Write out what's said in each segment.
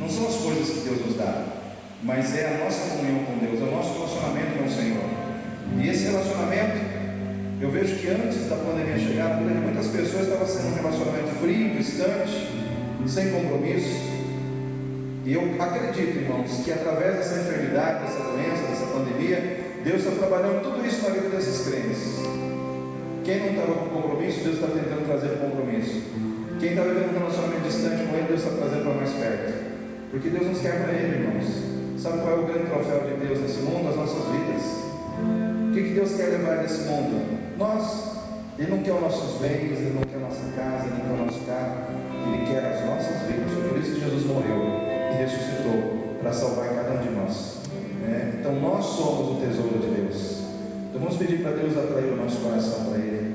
Não são as coisas que Deus nos dá, mas é a nossa comunhão com Deus, é o nosso relacionamento com o Senhor. E esse relacionamento, eu vejo que antes da pandemia chegar, muitas pessoas estavam sendo um relacionamento frio, distante, sem compromisso. E eu acredito, irmãos, que através dessa enfermidade, dessa doença, dessa pandemia, Deus está trabalhando tudo isso na vida desses crentes. Quem não estava com compromisso, Deus está tentando trazer compromisso. Quem está vivendo um relacionamento distante com Ele, Deus está trazendo para mais perto. Porque Deus nos quer para Ele, irmãos. Sabe qual é o grande troféu de Deus nesse mundo? As nossas vidas. O que Deus quer levar nesse mundo? Nós. Ele não quer os nossos bens, Ele não quer a nossa casa, Ele não quer o nosso carro. Ele quer as nossas vidas. Foi por isso que Jesus morreu e ressuscitou, para salvar cada um de nós. Então nós somos o tesouro de Deus. Então vamos pedir para Deus atrair o nosso coração para Ele.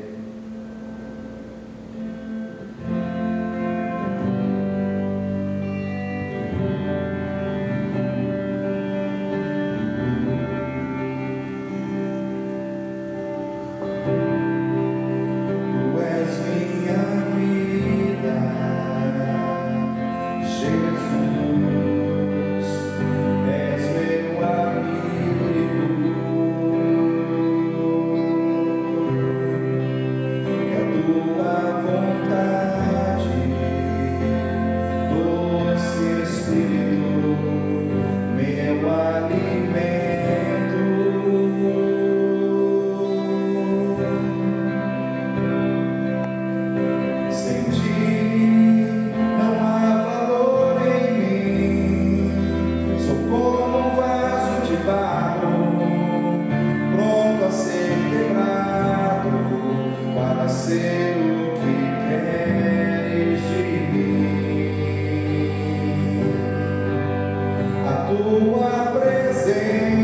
Tua presença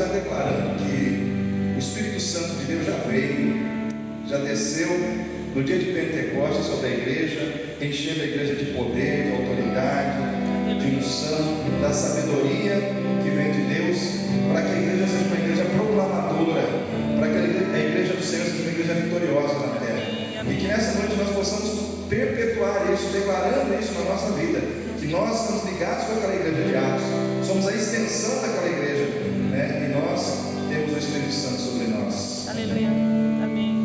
começar declarando que o Espírito Santo de Deus já veio, já desceu no dia de Pentecostes sobre a igreja, enchendo a igreja de poder, de autoridade, de unção, da sabedoria que vem de Deus, para que a igreja seja uma igreja proclamadora, para que a igreja do Senhor seja uma igreja vitoriosa na terra. E que nessa noite nós possamos perpetuar isso, declarando isso na nossa vida, que nós estamos ligados com aquela igreja de Atos, somos a extensão daquela igreja, né? E nós temos o Espírito Santo sobre nós. Aleluia. Amém.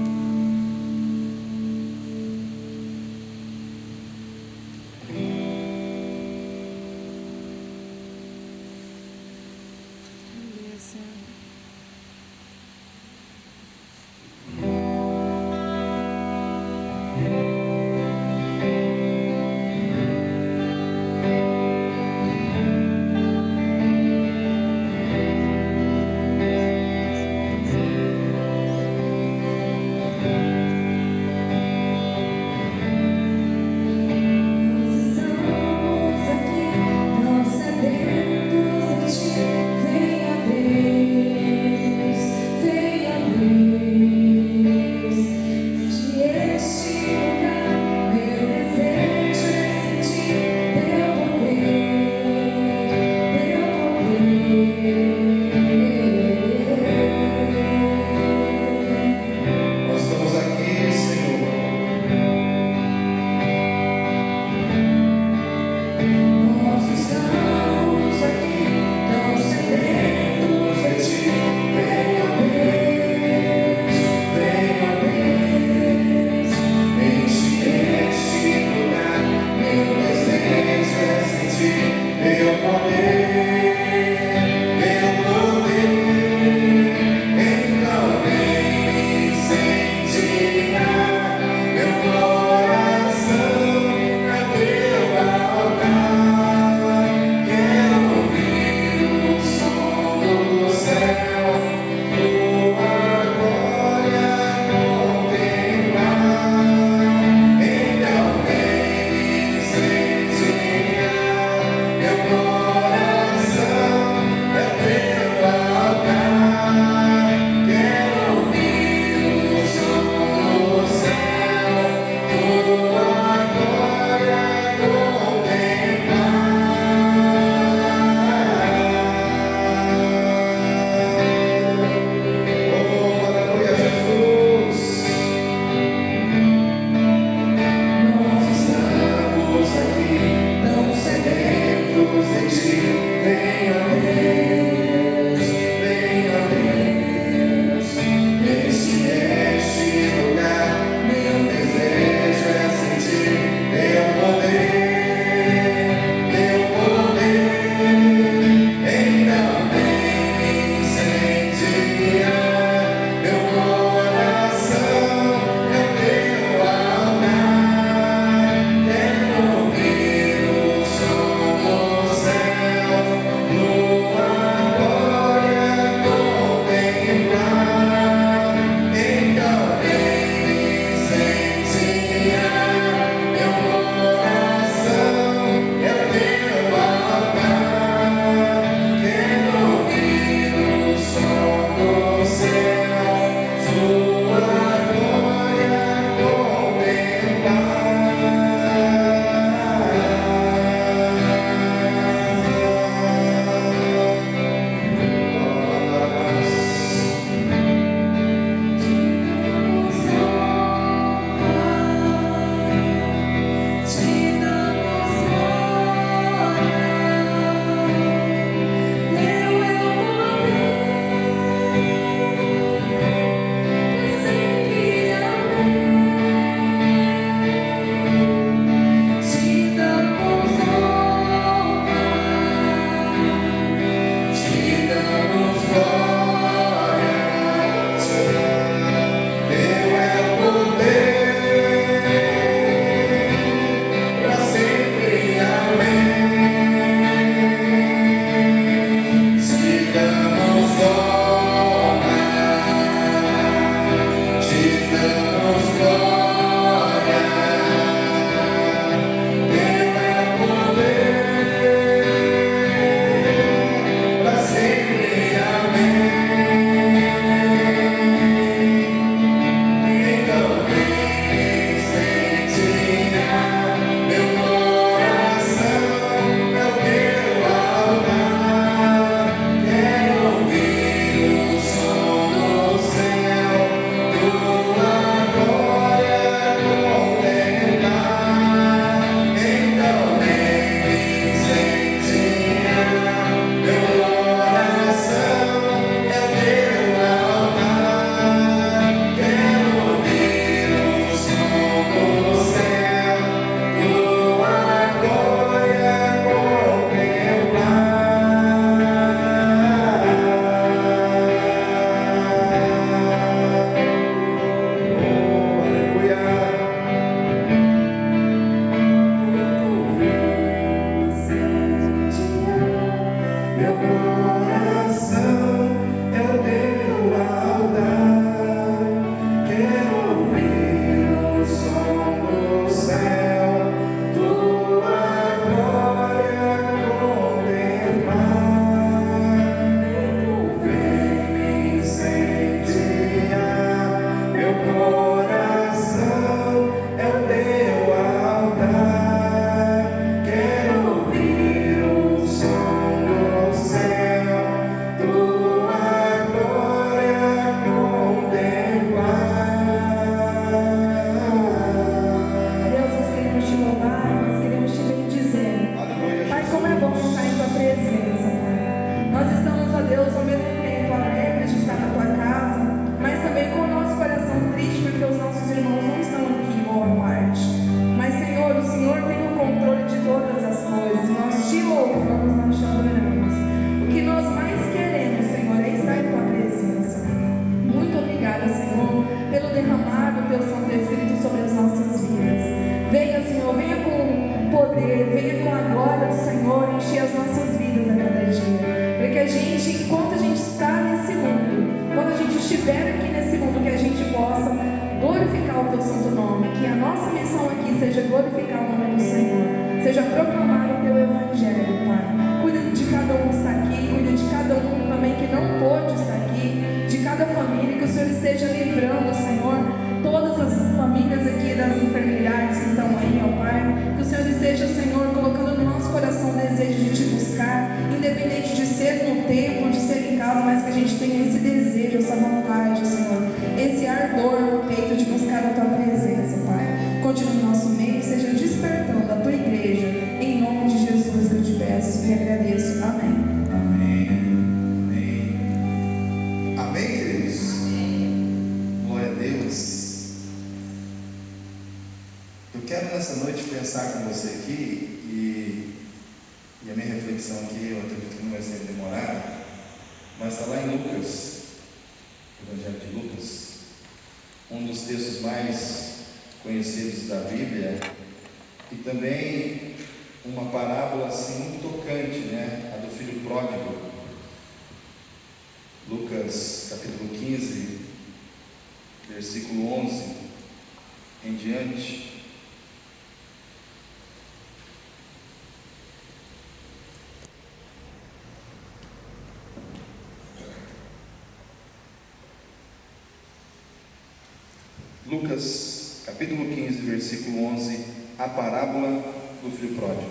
Lucas, capítulo 15, versículo 11, a parábola do filho pródigo.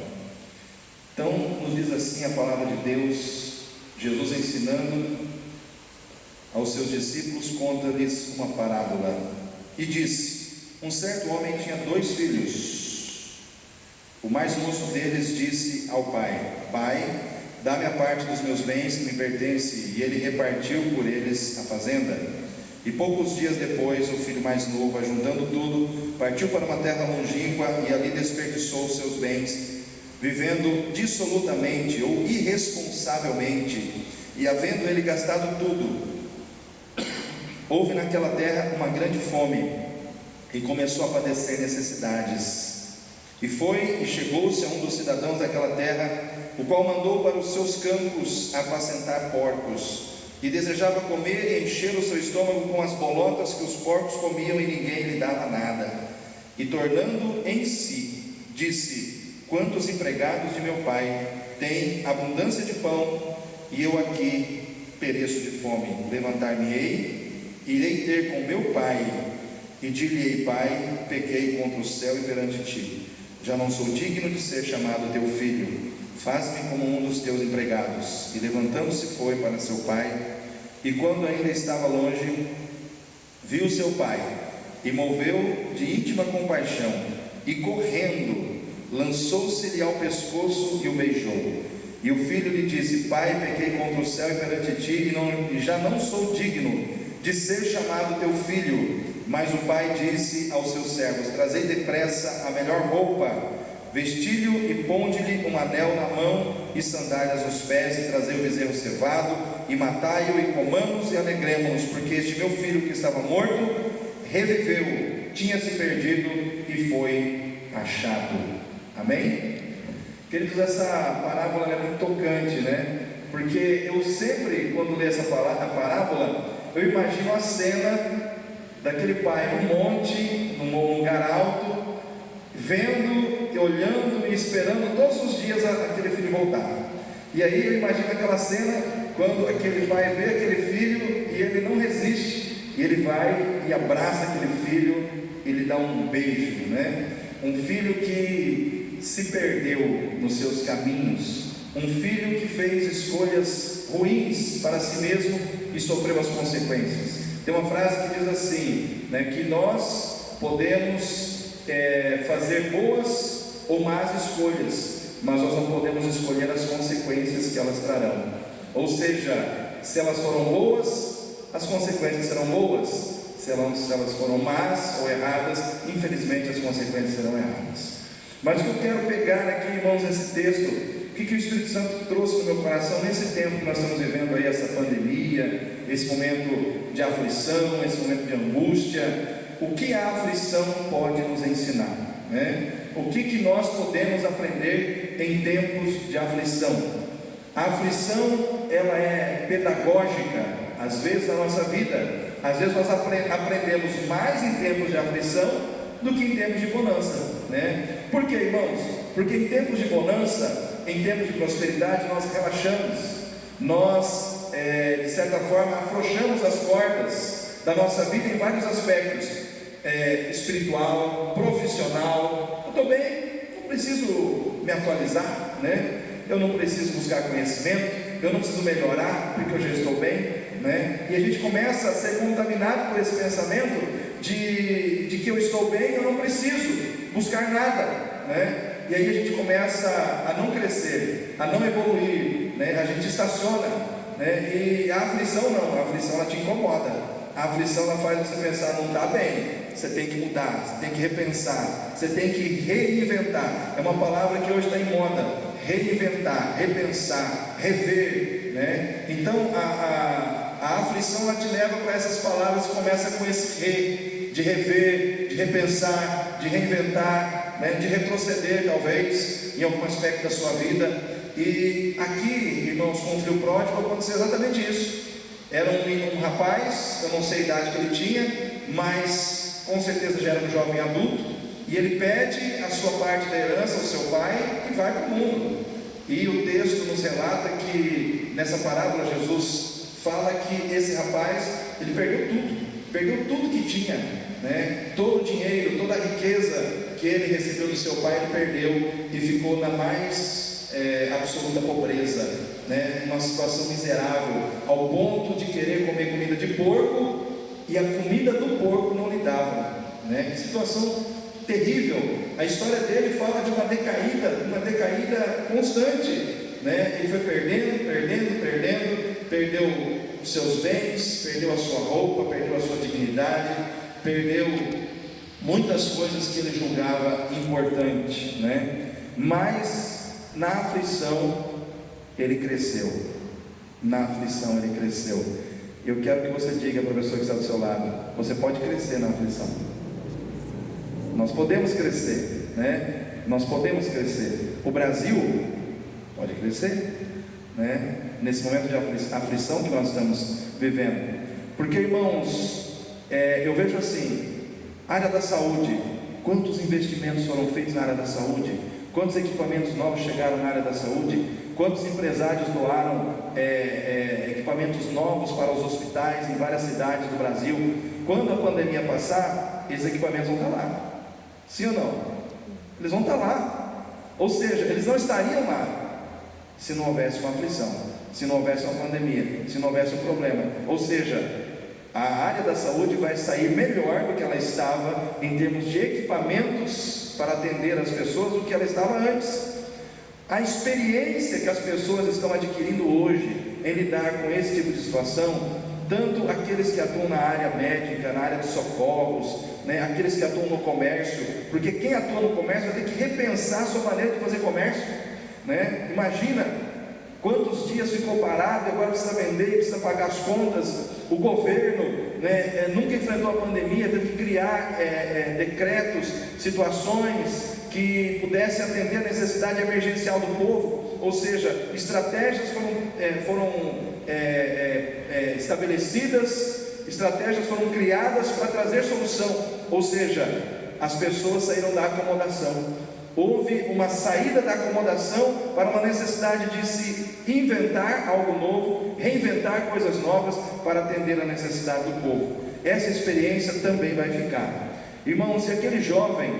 Então, nos diz assim a palavra de Deus, Jesus ensinando aos seus discípulos, conta-lhes uma parábola, e disse: um certo homem tinha 2 filhos. O mais moço deles disse ao pai: Pai, dá-me a parte dos meus bens que me pertence, e ele repartiu por eles a fazenda. E poucos dias depois, o filho mais novo, ajuntando tudo, partiu para uma terra longínqua e ali desperdiçou os seus bens, vivendo dissolutamente ou irresponsavelmente. E havendo ele gastado tudo, houve naquela terra uma grande fome, e começou a padecer necessidades. E foi e chegou-se a um dos cidadãos daquela terra, o qual mandou para os seus campos apacentar porcos, e desejava comer e encher o seu estômago com as bolotas que os porcos comiam, e ninguém lhe dava nada. E tornando em si, disse: quantos empregados de meu pai têm abundância de pão, e eu aqui pereço de fome. Levantar-me-ei, irei ter com meu pai, e dir-lhe-ei: Pai, pequei contra o céu e perante ti, já não sou digno de ser chamado teu filho, faz-me como um dos teus empregados. E levantando-se foi para seu pai, e quando ainda estava longe, viu seu pai, e moveu de íntima compaixão, e correndo, lançou-se-lhe ao pescoço e o beijou. E o filho lhe disse: Pai, pequei contra o céu e perante ti, e já não sou digno de ser chamado teu filho. Mas o pai disse aos seus servos: Trazei depressa a melhor roupa, vestilho e ponde-lhe um anel na mão e sandálias nos pés, e trazei o bezerro cevado, e matai-o, e comamos e alegremo-nos, porque este meu filho que estava morto reviveu, tinha se perdido e foi achado. Amém? Queridos, essa parábola é muito tocante, né? Porque porque eu sempre, quando leio essa parábola, eu imagino a cena daquele pai no monte, num lugar alto, vendo, olhando e esperando todos os dias aquele filho voltar. E aí eu imagino aquela cena, quando aquele pai vê aquele filho e ele não resiste, e ele vai e abraça aquele filho e lhe dá um beijo, né? Um filho que se perdeu nos seus caminhos, um filho que fez escolhas ruins para si mesmo e sofreu as consequências. Tem uma frase que diz assim, né, que nós podemos fazer boas ou más escolhas, mas nós não podemos escolher as consequências que elas trarão. Ou seja, se elas foram boas, as consequências serão boas. Se elas foram más ou erradas, infelizmente as consequências serão erradas. Mas o que eu quero pegar aqui, irmãos, nesse texto, o que o Espírito Santo trouxe no meu coração nesse tempo que nós estamos vivendo aí, essa pandemia, esse momento de aflição, esse momento de angústia, o que a aflição pode nos ensinar, né? O que nós podemos aprender em tempos de aflição? A aflição, ela é pedagógica, às vezes, na nossa vida. Às vezes nós aprendemos mais em tempos de aflição do que em tempos de bonança, né? Por quê, irmãos? Porque em tempos de bonança, em tempos de prosperidade, nós relaxamos, nós, de certa forma, afrouxamos as cordas da nossa vida em vários aspectos, espiritual, profissional. Eu estou bem, não preciso me atualizar, né? Eu não preciso buscar conhecimento, eu não preciso melhorar, porque eu já estou bem, né? E a gente começa a ser contaminado por esse pensamento de que eu estou bem, eu não preciso buscar nada, né? E aí a gente começa a não crescer, a não evoluir, né? A gente estaciona, né? E a aflição não, a aflição ela te incomoda, a aflição ela faz você pensar, não está bem, você tem que mudar, você tem que repensar, você tem que reinventar. É uma palavra que hoje está em moda, reinventar, repensar, rever, né? Então a aflição ela te leva para essas palavras que começa com esse de rever, de repensar, de reinventar, né? De retroceder talvez em algum aspecto da sua vida. E aqui, irmãos, com o filho pródigo aconteceu exatamente isso. Era um rapaz, eu não sei a idade que ele tinha, mas com certeza já era um jovem adulto, e ele pede a sua parte da herança ao seu pai e vai para o mundo. E o texto nos relata que nessa parábola Jesus fala que esse rapaz, ele perdeu tudo que tinha, né? Todo o dinheiro, toda a riqueza que ele recebeu do seu pai, ele perdeu e ficou na mais absoluta pobreza, né? Uma situação miserável, ao ponto de querer comer comida de porco, e a comida do porco não lhe dava, né? Que situação terrível. A história dele fala de uma decaída constante, né? Ele foi perdendo, perdeu os seus bens, perdeu a sua roupa, perdeu a sua dignidade, perdeu muitas coisas que ele julgava importante, né? Mas na aflição ele cresceu. Eu quero que você diga para a pessoa que está do seu lado: você pode crescer na aflição. Nós podemos crescer, né? Nós podemos crescer. O Brasil pode crescer, né? Nesse momento de aflição que nós estamos vivendo. Porque, irmãos, eu vejo assim, área da saúde, quantos investimentos foram feitos na área da saúde? Quantos equipamentos novos chegaram na área da saúde? Quantos empresários doaram equipamentos novos para os hospitais em várias cidades do Brasil? Quando a pandemia passar, esses equipamentos vão estar lá. Sim ou não? Eles vão estar lá. Ou seja, eles não estariam lá se não houvesse uma aflição, se não houvesse uma pandemia, se não houvesse um problema. Ou seja, a área da saúde vai sair melhor do que ela estava em termos de equipamentos para atender as pessoas do que ela estava antes. A experiência que as pessoas estão adquirindo hoje em lidar com esse tipo de situação, tanto aqueles que atuam na área médica, na área de socorros, né, aqueles que atuam no comércio, porque quem atua no comércio vai ter que repensar a sua maneira de fazer comércio, né? Imagina quantos dias ficou parado e agora precisa vender, precisa pagar as contas. O governo, né, nunca enfrentou a pandemia, teve que criar decretos, situações que pudessem atender a necessidade emergencial do povo. ou seja, estratégias foram estabelecidas, estratégias foram criadas para trazer solução, ou seja, as pessoas saíram da acomodação. Houve uma saída da acomodação para uma necessidade de se inventar algo novo, reinventar coisas novas para atender a necessidade do povo. Essa experiência também vai ficar. Irmãos, e aquele jovem,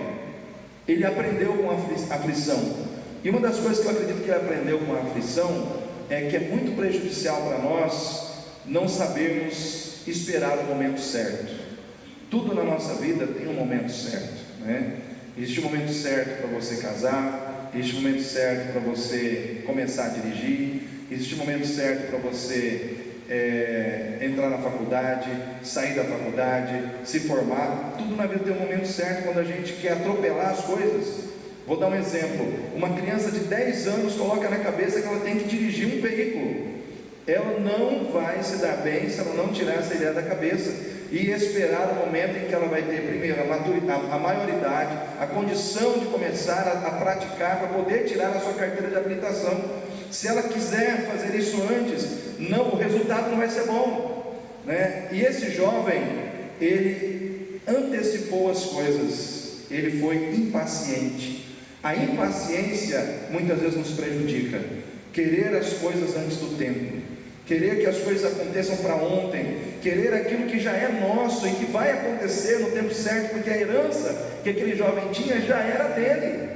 ele aprendeu com a aflição. E uma das coisas que eu acredito que ele aprendeu com a aflição é que é muito prejudicial para nós não sabermos esperar o momento certo. Tudo na nossa vida tem um momento certo, né? Existe um momento certo para você casar, existe um momento certo para você começar a dirigir, existe um momento certo para você entrar na faculdade, sair da faculdade, se formar. Tudo na vida tem um momento certo. Quando a gente quer atropelar as coisas, vou dar um exemplo: uma criança de 10 anos coloca na cabeça que ela tem que dirigir um veículo. Ela não vai se dar bem se ela não tirar essa ideia da cabeça e esperar o momento em que ela vai ter primeiro a maioridade, a condição de começar a praticar para poder tirar a sua carteira de habilitação. Se ela quiser fazer isso antes, não, o resultado não vai ser bom, né? E esse jovem, ele antecipou as coisas, ele foi impaciente. A impaciência muitas vezes nos prejudica. Querer as coisas antes do tempo, querer que as coisas aconteçam para ontem, querer aquilo que já é nosso e que vai acontecer no tempo certo, porque a herança que aquele jovem tinha já era dele.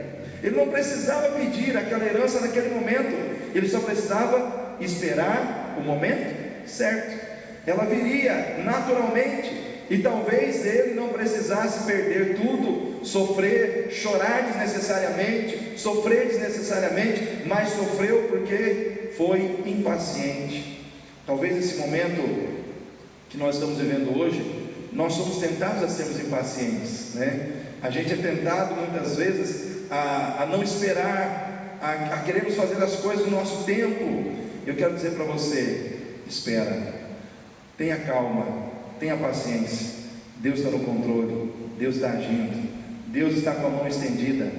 Ele não precisava pedir aquela herança naquele momento, ele só precisava esperar o momento certo. Ela viria naturalmente, e talvez ele não precisasse perder tudo, sofrer, chorar desnecessariamente, mas sofreu porque foi impaciente. Talvez nesse momento que nós estamos vivendo hoje, nós somos tentados a sermos impacientes, né? A gente é tentado muitas vezes a não esperar, a queremos fazer as coisas no nosso tempo. Eu quero dizer para você: espera, tenha calma, tenha paciência. Deus está no controle, Deus está agindo, Deus está com a mão estendida.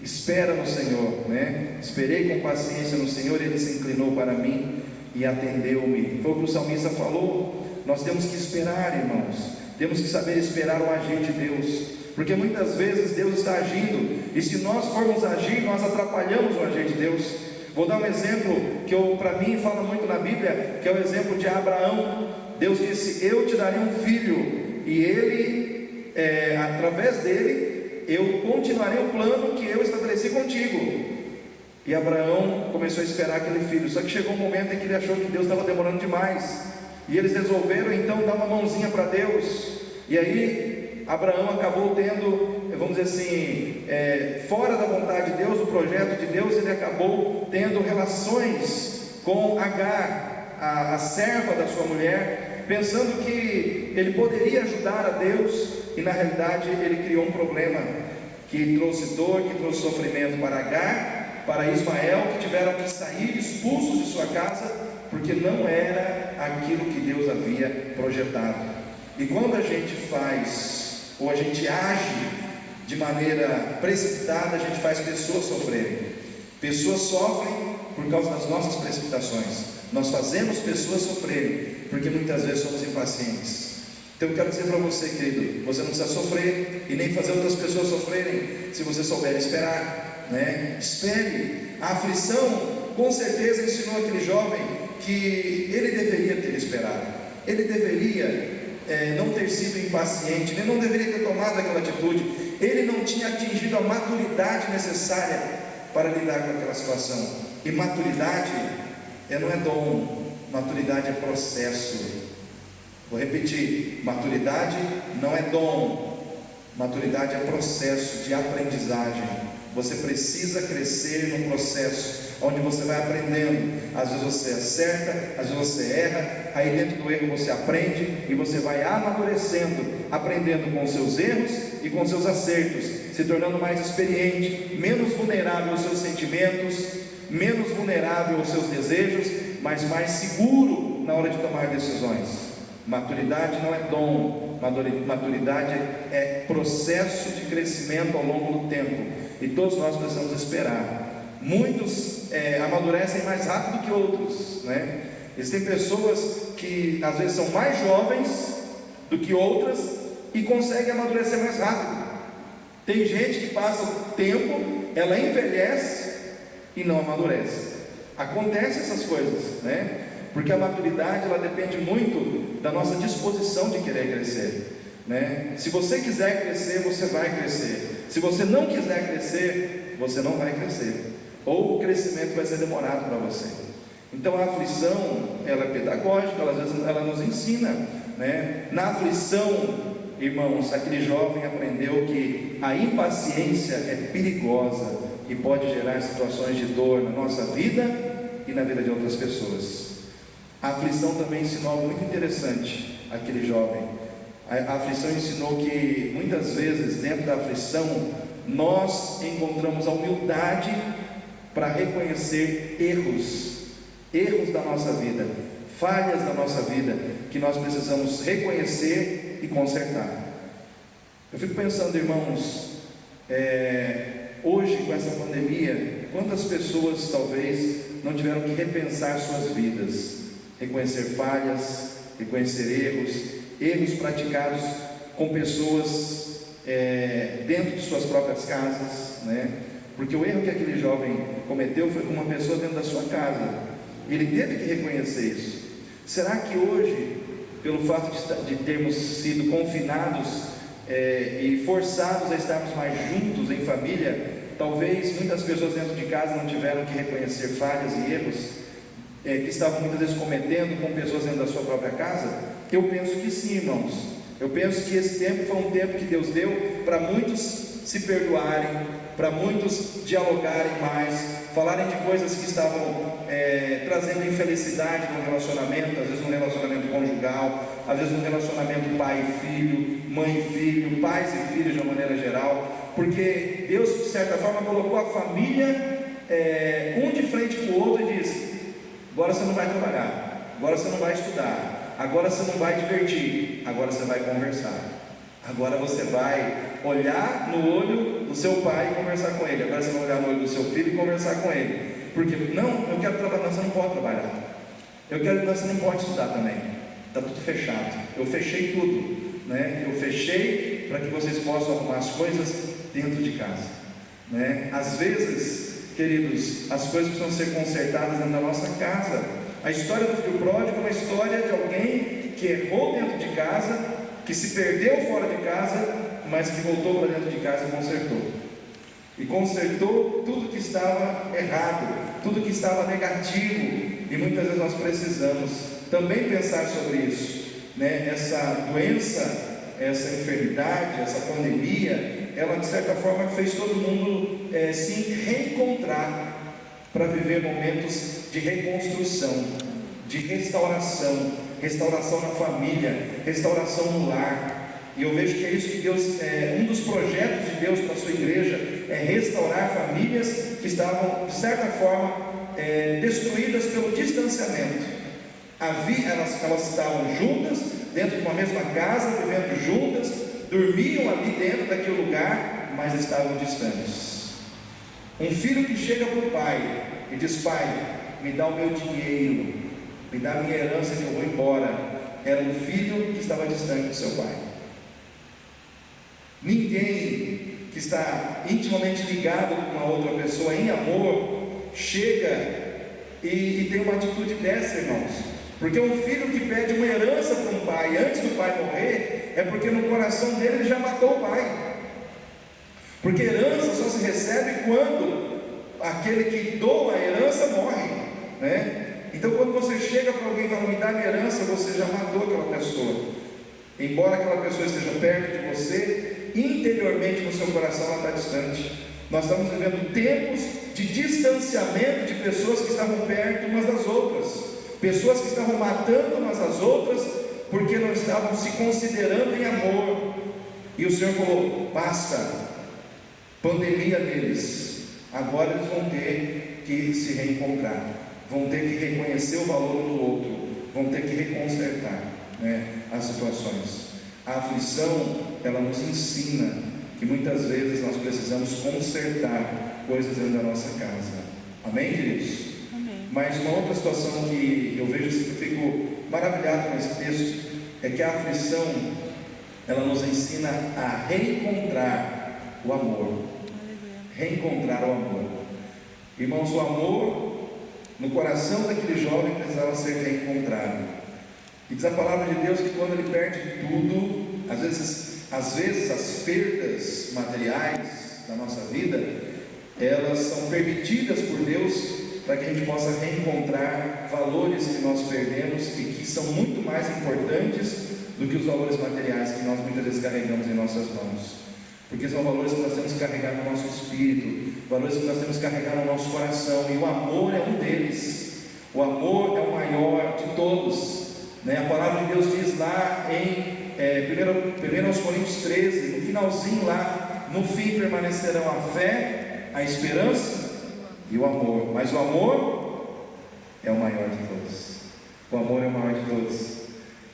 Espera no Senhor, né? Esperei com paciência no Senhor, Ele se inclinou para mim e atendeu-me. Foi o que o salmista falou. Nós temos que esperar, irmãos, temos que saber esperar o agir de Deus, porque muitas vezes Deus está agindo, e se nós formos agir, nós atrapalhamos o agir de Deus. Vou dar um exemplo que para mim fala muito na Bíblia, que é o exemplo de Abraão. Deus disse: eu te darei um filho, e ele, através dele, eu continuarei o plano que eu estabeleci contigo. E Abraão começou a esperar aquele filho, só que chegou um momento em que ele achou que Deus estava demorando demais, e eles resolveram então dar uma mãozinha para Deus. E aí Abraão acabou tendo, vamos dizer assim, fora da vontade de Deus, o projeto de Deus, ele acabou tendo relações com Agar, a serva da sua mulher, pensando que ele poderia ajudar a Deus, e na realidade ele criou um problema que trouxe dor, que trouxe sofrimento para Agar, para Ismael, que tiveram que sair expulsos de sua casa, porque não era aquilo que Deus havia projetado. E quando a gente faz, ou a gente age de maneira precipitada, a gente faz pessoas sofrerem. Pessoas sofrem por causa das nossas precipitações. Nós fazemos pessoas sofrerem porque muitas vezes somos impacientes. Então eu quero dizer para você, querido, você não precisa sofrer e nem fazer outras pessoas sofrerem, se você souber esperar, né? Espere. A aflição com certeza ensinou aquele jovem que ele deveria ter esperado, ele deveria não ter sido impaciente, ele não deveria ter tomado aquela atitude, ele não tinha atingido a maturidade necessária para lidar com aquela situação. E maturidade não é dom, maturidade é processo. Vou repetir: maturidade não é dom, maturidade é processo de aprendizagem. Você precisa crescer no processo, onde você vai aprendendo. Às vezes você acerta, às vezes você erra, aí dentro do erro você aprende, e você vai amadurecendo, aprendendo com os seus erros e com os seus acertos, se tornando mais experiente, menos vulnerável aos seus sentimentos, menos vulnerável aos seus desejos, mas mais seguro na hora de tomar decisões. Maturidade não é dom, maturidade é processo de crescimento ao longo do tempo, e todos nós precisamos esperar. Muitos amadurecem mais rápido que outros, né? Existem pessoas que às vezes são mais jovens do que outras e conseguem amadurecer mais rápido. Tem gente que passa o tempo, ela envelhece e não amadurece. Acontece essas coisas, né? Porque a maturidade, ela depende muito da nossa disposição de querer crescer, né? Se você quiser crescer, você vai crescer. Se você não quiser crescer, você não vai crescer, ou o crescimento vai ser demorado para você. Então a aflição, ela é pedagógica, ela, às vezes ela nos ensina, né? Na aflição, irmãos, aquele jovem aprendeu que a impaciência é perigosa e pode gerar situações de dor na nossa vida e na vida de outras pessoas. A aflição também ensinou algo muito interessante àquele jovem. A aflição ensinou que muitas vezes dentro da aflição nós encontramos a humildade para reconhecer erros da nossa vida, falhas da nossa vida, que nós precisamos reconhecer e consertar. Eu fico pensando, irmãos, hoje com essa pandemia, quantas pessoas talvez não tiveram que repensar suas vidas, reconhecer falhas, reconhecer erros praticados com pessoas dentro de suas próprias casas, né? Porque o erro que aquele jovem cometeu foi com uma pessoa dentro da sua casa. Ele teve que reconhecer isso. Será que hoje, pelo fato de termos sido confinados e forçados a estarmos mais juntos em família, talvez muitas pessoas dentro de casa não tiveram que reconhecer falhas e erros que estavam muitas vezes cometendo com pessoas dentro da sua própria casa? Eu penso que sim, irmãos. Eu penso que esse tempo foi um tempo que Deus deu para muitos se perdoarem, para muitos dialogarem mais, falarem de coisas que estavam trazendo infelicidade no relacionamento, às vezes no relacionamento conjugal, às vezes no relacionamento pai e filho, mãe e filho, pais e filhos de uma maneira geral, porque Deus de certa forma colocou a família um de frente para o outro e disse: agora você não vai trabalhar, agora você não vai estudar, agora você não vai divertir, agora você vai conversar. Agora você vai olhar no olho do seu pai e conversar com ele. Agora você vai olhar no olho do seu filho e conversar com ele. Porque, não, eu quero trabalhar, você não pode trabalhar. Você não pode estudar também. Está tudo fechado. Eu fechei tudo, né? Eu fechei para que vocês possam arrumar as coisas dentro de casa, né? Às vezes, queridos, as coisas precisam ser consertadas dentro da nossa casa. A história do filho pródigo é uma história de alguém que errou dentro de casa, que se perdeu fora de casa, mas que voltou para dentro de casa e consertou tudo que estava errado, tudo que estava negativo. E muitas vezes nós precisamos também pensar sobre isso, né? Essa doença, essa enfermidade, essa pandemia, ela de certa forma fez todo mundo se reencontrar para viver momentos de reconstrução, de restauração na família, restauração no lar. E eu vejo que é isso que Deus, um dos projetos de Deus para a sua igreja é restaurar famílias que estavam, de certa forma, destruídas pelo distanciamento. Elas estavam juntas, dentro de uma mesma casa, vivendo juntas, dormiam ali dentro daquele lugar, mas estavam distantes. Um filho que chega para o pai e diz: pai, me dá o meu dinheiro, me dá a minha herança que eu vou embora. Era um filho que estava distante do seu pai. Ninguém que está intimamente ligado com uma outra pessoa em amor chega e tem uma atitude dessa, irmãos. Porque um filho que pede uma herança para um pai antes do pai morrer, é porque no coração dele ele já matou o pai. Porque herança só se recebe quando aquele que doa a herança morre, né? Então quando você chega para alguém e fala: me dá minha herança, você já matou aquela pessoa. Embora aquela pessoa esteja perto de você, interiormente no seu coração ela está distante. Nós estamos vivendo tempos de distanciamento de pessoas que estavam perto umas das outras, pessoas que estavam matando umas às outras porque não estavam se considerando em amor. E o Senhor falou: basta, pandemia deles, agora eles vão ter que se reencontrar, vão ter que reconhecer o valor um do outro, vão ter que reconsertar, né, as situações. A aflição, ela nos ensina que muitas vezes nós precisamos consertar coisas dentro da nossa casa. Amém, queridos? Amém. Mas uma outra situação que eu vejo, que eu fico maravilhado com esse texto, é que a aflição, ela nos ensina a reencontrar o amor. Reencontrar o amor. Irmãos, o amor no coração daquele jovem precisava ser reencontrado. E diz a palavra de Deus que quando ele perde tudo, às vezes as perdas materiais da nossa vida, elas são permitidas por Deus para que a gente possa reencontrar valores que nós perdemos e que são muito mais importantes do que os valores materiais que nós muitas vezes carregamos em nossas mãos. Porque são valores que nós temos que carregar no nosso espírito, valores que nós temos que carregar no nosso coração, e o amor é um deles. O amor é o maior de todos, né? A palavra de Deus diz lá em 1 Coríntios 13, no finalzinho lá, no fim permanecerão a fé, a esperança e o amor, mas o amor é o maior de todos. O amor é o maior de todos.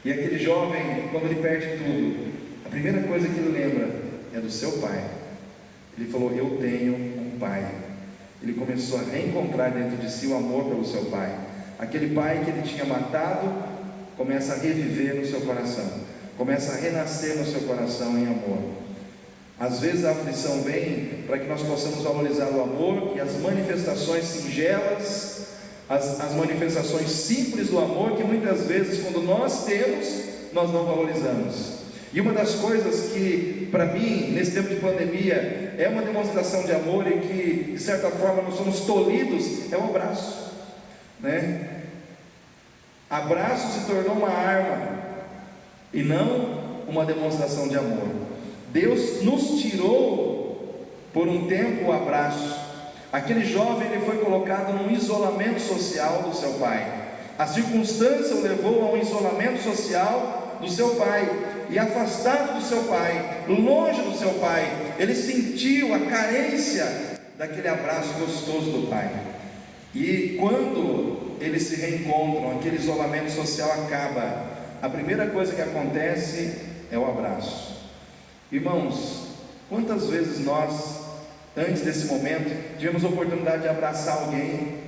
E aquele jovem, quando ele perde tudo, a primeira coisa que ele lembra é do seu pai. Ele falou: eu tenho um pai. Ele começou a reencontrar dentro de si o amor pelo seu pai. Aquele pai que ele tinha matado começa a reviver no seu coração, começa a renascer no seu coração em amor. Às vezes a aflição vem para que nós possamos valorizar o amor e as manifestações singelas, as manifestações simples do amor, que muitas vezes, quando nós temos, nós não valorizamos. E uma das coisas que, para mim, nesse tempo de pandemia, é uma demonstração de amor e que, de certa forma, nós somos tolhidos, é o abraço, né? Abraço se tornou uma arma e não uma demonstração de amor. Deus nos tirou por um tempo o abraço. Aquele jovem, ele foi colocado num isolamento social do seu pai. A circunstância o levou a um isolamento social do seu pai, e afastado do seu pai, longe do seu pai, ele sentiu a carência daquele abraço gostoso do pai. E quando eles se reencontram, aquele isolamento social acaba, a primeira coisa que acontece é o abraço. Irmãos, quantas vezes nós, antes desse momento, tivemos a oportunidade de abraçar alguém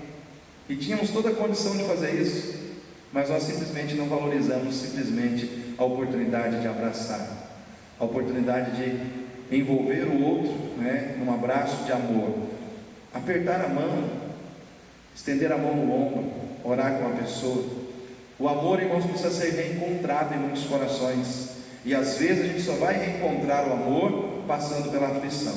e tínhamos toda a condição de fazer isso, mas nós simplesmente não valorizamos simplesmente a oportunidade de abraçar, a oportunidade de envolver o outro, né, num abraço de amor, apertar a mão, estender a mão no ombro, orar com a pessoa. O amor, irmãos, precisa ser reencontrado em muitos corações, e às vezes a gente só vai reencontrar o amor passando pela aflição,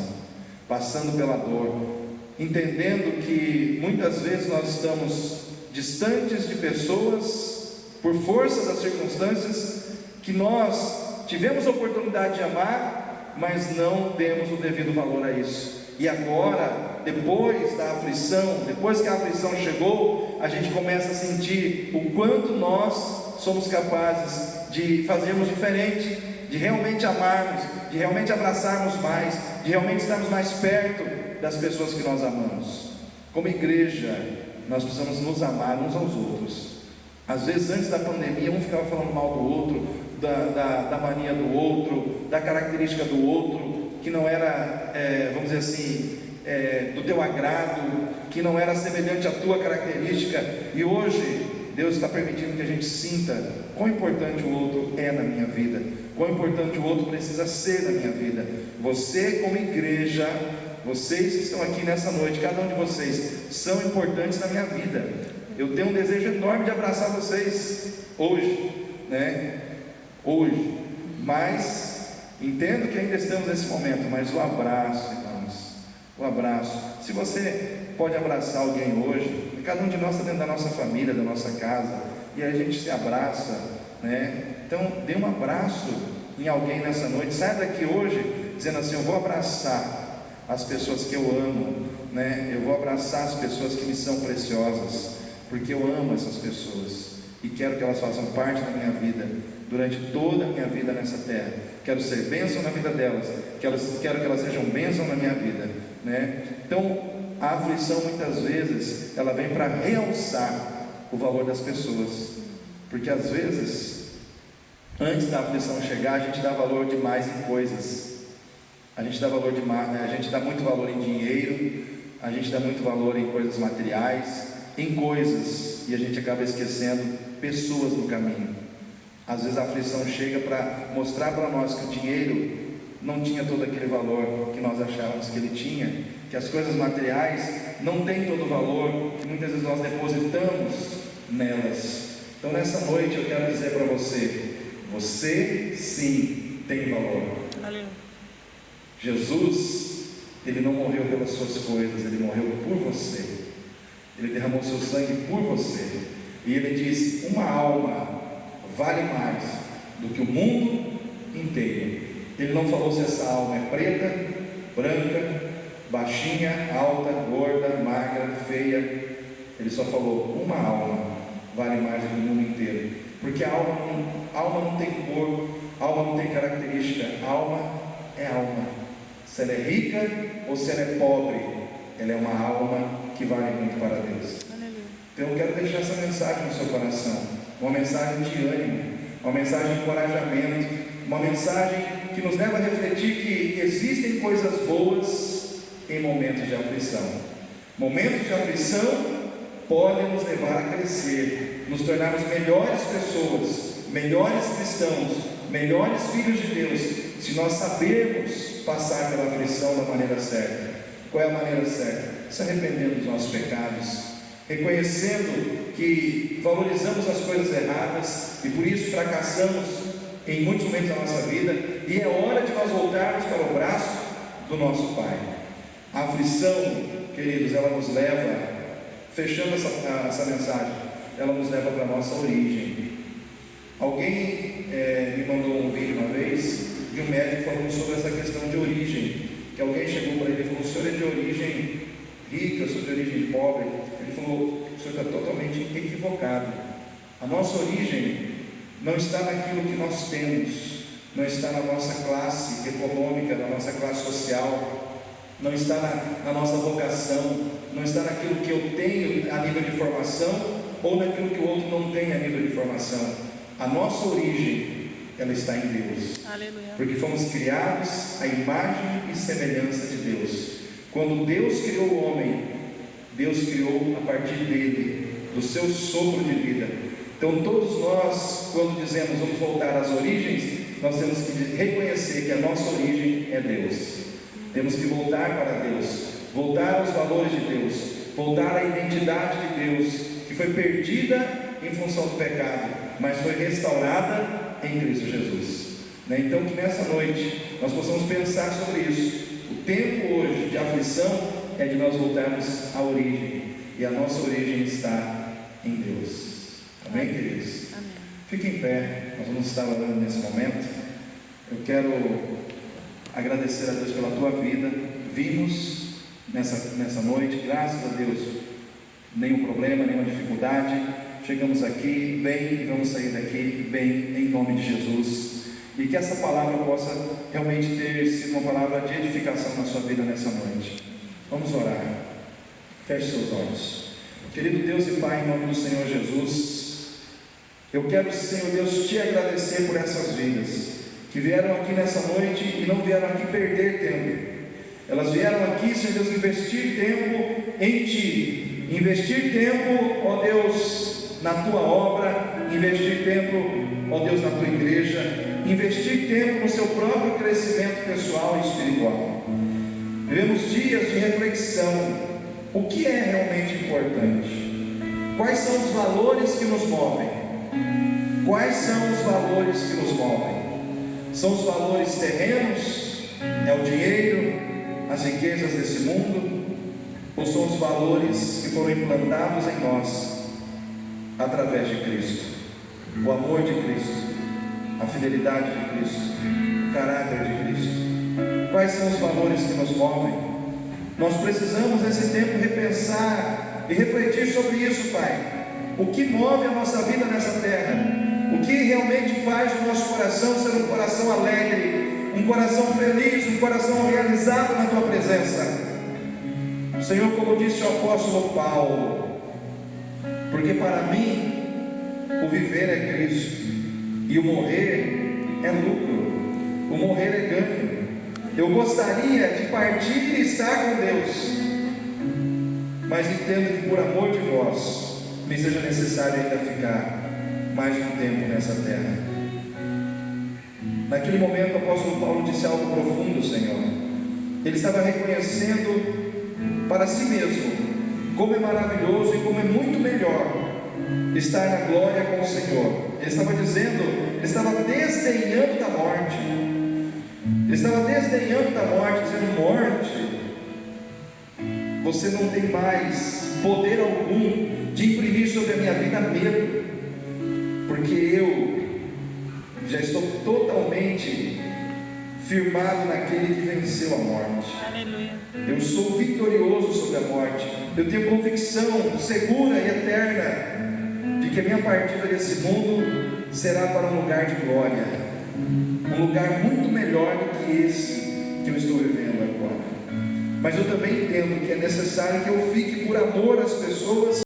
passando pela dor, entendendo que muitas vezes nós estamos distantes de pessoas por força das circunstâncias que nós tivemos a oportunidade de amar, mas não demos o devido valor a isso. E agora, depois da aflição, depois que a aflição chegou, a gente começa a sentir o quanto nós somos capazes de fazermos diferente, de realmente amarmos, de realmente abraçarmos mais, de realmente estarmos mais perto das pessoas que nós amamos. Como igreja, nós precisamos nos amar uns aos outros. Às vezes, antes da pandemia, um ficava falando mal do outro, da mania do outro, da característica do outro, que não era, vamos dizer assim, do teu agrado, que não era semelhante à tua característica. E hoje, Deus está permitindo que a gente sinta quão importante o outro é na minha vida, quão importante o outro precisa ser na minha vida. Você, como igreja, vocês que estão aqui nessa noite, cada um de vocês, são importantes na minha vida. Eu tenho um desejo enorme de abraçar vocês hoje, né? Hoje, mas entendo que ainda estamos nesse momento, mas o abraço, irmãos, o abraço. Se você pode abraçar alguém hoje, cada um de nós está dentro da nossa família, da nossa casa, e a gente se abraça, né? Então, dê um abraço em alguém nessa noite. Saia daqui hoje dizendo assim: eu vou abraçar as pessoas que eu amo, né? Eu vou abraçar as pessoas que me são preciosas, porque eu amo essas pessoas e quero que elas façam parte da minha vida durante toda a minha vida nessa terra. Quero ser bênção na vida delas, quero que elas sejam bênção na minha vida, né? Então, a aflição muitas vezes ela vem para realçar o valor das pessoas, porque às vezes, antes da aflição chegar, a gente dá valor demais em coisas. A gente dá valor demais, né? A gente dá muito valor em dinheiro, a gente dá muito valor em coisas materiais, em coisas, e a gente acaba esquecendo pessoas no caminho. Às vezes a aflição chega para mostrar para nós que o dinheiro não tinha todo aquele valor que nós achávamos que ele tinha, que as coisas materiais não têm todo o valor que muitas vezes nós depositamos nelas. Então nessa noite eu quero dizer para você, você sim tem valor. Aleluia. Jesus, Ele não morreu pelas suas coisas, Ele morreu por você. Ele derramou seu sangue por você. E Ele disse, uma alma vale mais do que o mundo inteiro. Ele não falou se essa alma é preta, branca, baixinha, alta, gorda, magra, feia. Ele só falou, uma alma vale mais do que o mundo inteiro. Porque a alma não tem cor, a alma não tem característica, a alma é alma. Se ela é rica ou se ela é pobre, ela é uma alma que vale muito para Deus. Então eu quero deixar essa mensagem no seu coração, uma mensagem de ânimo, uma mensagem de encorajamento, uma mensagem que nos leva a refletir que existem coisas boas em momentos de aflição. Momentos de aflição podem nos levar a crescer, nos tornarmos melhores pessoas, melhores cristãos, melhores filhos de Deus, se nós sabermos passar pela aflição da maneira certa. Qual é a maneira certa? Se arrependendo dos nossos pecados, reconhecendo que valorizamos as coisas erradas e por isso fracassamos em muitos momentos da nossa vida, e é hora de nós voltarmos para o braço do nosso Pai. A aflição, queridos, ela nos leva, fechando essa mensagem, ela nos leva para a nossa origem. Alguém me mandou um vídeo uma vez de um médico falando sobre essa questão de origem, que alguém chegou para ele e falou, o senhor é de origem rica, o senhor é de origem pobre. Ele falou, o senhor está totalmente equivocado. A nossa origem não está naquilo que nós temos, não está na nossa classe econômica, na nossa classe social, não está na nossa vocação, não está naquilo que eu tenho a nível de formação ou naquilo que o outro não tem a nível de formação. A nossa origem, ela está em Deus. Aleluia. Porque fomos criados à imagem e semelhança de Deus. Quando Deus criou o homem, Deus criou a partir dele, do seu sopro de vida. Então todos nós, quando dizemos vamos voltar às origens, nós temos que reconhecer que a nossa origem é Deus. Temos que voltar para Deus, voltar aos valores de Deus, voltar à identidade de Deus, que foi perdida em função do pecado, mas foi restaurada em Cristo Jesus. Então que nessa noite nós possamos pensar sobre isso. O tempo hoje de aflição é de nós voltarmos à origem, e a nossa origem está em Deus. Amém, queridos? Amém. Fique em pé, nós vamos estar orando nesse momento. Eu quero agradecer a Deus pela tua vida. Vimos nessa noite, graças a Deus, nenhum problema, nenhuma dificuldade. Chegamos aqui bem e vamos sair daqui bem, em nome de Jesus. E que essa palavra possa realmente ter sido uma palavra de edificação na sua vida nessa noite. Vamos orar. Feche seus olhos. Querido Deus e Pai, em nome do Senhor Jesus, eu quero, Senhor Deus, te agradecer por essas vidas que vieram aqui nessa noite e não vieram aqui perder tempo. Elas vieram aqui, Senhor Deus, investir tempo em Ti, investir tempo, ó Deus, na Tua obra, investir tempo, ó Deus, na Tua igreja, investir tempo no seu próprio crescimento pessoal e espiritual. Vivemos dias de reflexão. O que é realmente importante? Quais são os valores que nos movem? Quais são os valores que nos movem? São os valores terrenos? É o dinheiro, as riquezas desse mundo? Ou são os valores que foram implantados em nós através de Cristo? O amor de Cristo, a fidelidade de Cristo, o caráter de Cristo. Quais são os valores que nos movem? Nós precisamos nesse tempo repensar e refletir sobre isso, Pai. O que move a nossa vida nessa terra? O que realmente faz o nosso coração ser um coração alegre, um coração feliz, um coração realizado na Tua presença? Senhor, como disse o apóstolo Paulo, porque para mim o viver é Cristo e o morrer é lucro, o morrer é ganho. Eu gostaria de partir e estar com Deus, mas entendo que por amor de vós, me seja necessário ainda ficar mais um tempo nessa terra. Naquele momento, o apóstolo Paulo disse algo profundo, Senhor. Ele estava reconhecendo para si mesmo como é maravilhoso e como é muito melhor estar na glória com o Senhor. Ele estava dizendo, ele estava desdenhando da morte. Ele estava desdenhando da morte, dizendo: morte, você não tem mais poder algum de imprimir sobre a minha vida medo, porque eu já estou totalmente firmado naquele que venceu a morte. Aleluia. Eu sou vitorioso sobre a morte. Eu tenho convicção segura e eterna de que a minha partida desse mundo será para um lugar de glória, um lugar muito melhor do que esse que eu estou vivendo agora. Mas eu também entendo que é necessário que eu fique por amor às pessoas